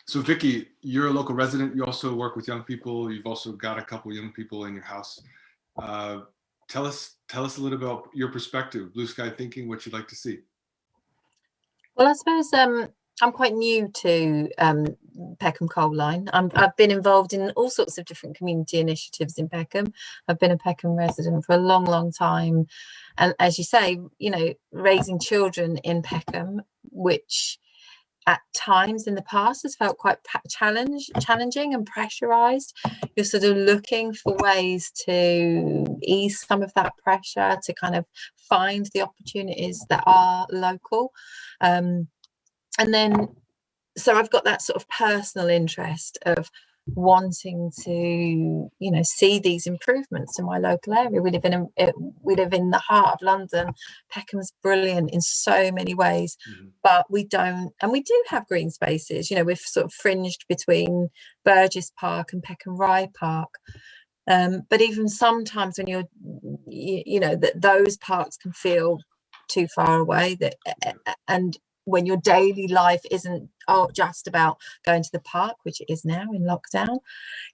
So Vikki, you're a local resident. You also work with young people. You've also got a couple young people in your house. Uh, tell us a little about your perspective, blue sky thinking, what you'd like to see. Well, I suppose I'm quite new to Peckham Coal Line. I've been involved in all sorts of different community initiatives in Peckham. I've been a Peckham resident for a long, long time. And as you say, raising children in Peckham, which at times in the past has felt quite challenging and pressurized. You're sort of looking for ways to ease some of that pressure, to kind of find the opportunities that are local. And then, so I've got that sort of personal interest of wanting to, see these improvements in my local area. We live in the heart of London. Peckham's brilliant in so many ways, but we do have green spaces. We're sort of fringed between Burgess Park and Peckham Rye Park. But even sometimes when that those parks can feel too far away, and when your daily life isn't just about going to the park, which it is now in lockdown,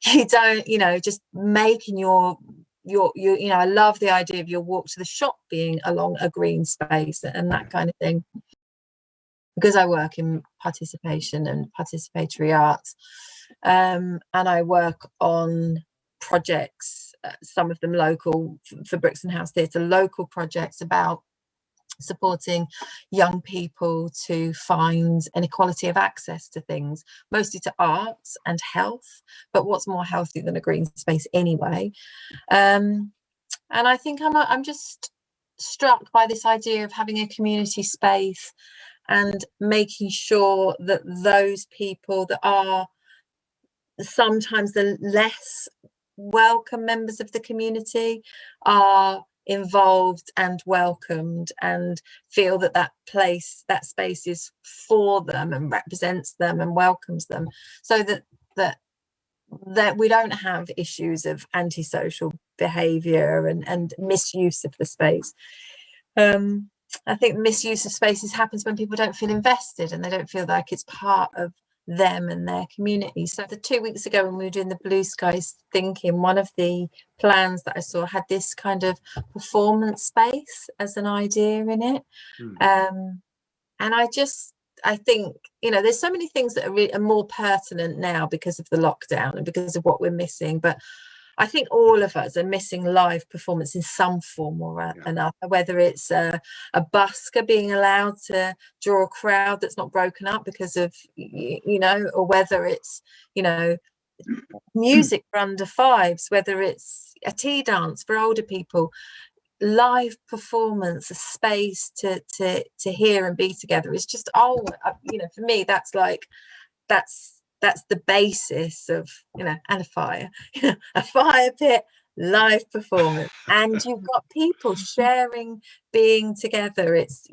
you don't, just making your I love the idea of your walk to the shop being along a green space and that kind of thing. Because I work in participation and participatory arts, and I work on projects, some of them local for Brixton House Theatre, local projects about supporting young people to find an equality of access to things, mostly to arts and health, but what's more healthy than a green space anyway? And I think I'm just struck by this idea of having a community space and making sure that those people that are sometimes the less welcome members of the community are involved and welcomed and feel that space is for them and represents them and welcomes them, so that we don't have issues of antisocial behavior and misuse of the space. I think misuse of spaces happens when people don't feel invested and they don't feel like it's part of them and their community. So the 2 weeks ago when we were doing the blue skies thinking, one of the plans that I saw had this kind of performance space as an idea in it. And I think there's so many things that are more pertinent now because of the lockdown and because of what we're missing, but I think all of us are missing live performance in some form or another, whether it's a busker being allowed to draw a crowd that's not broken up because of, or whether it's, music for under fives, whether it's a tea dance for older people, live performance, a space to hear and be together is just, for me, that's the basis of, and a fire, a fire pit, live performance, and you've got people sharing, being together. It's,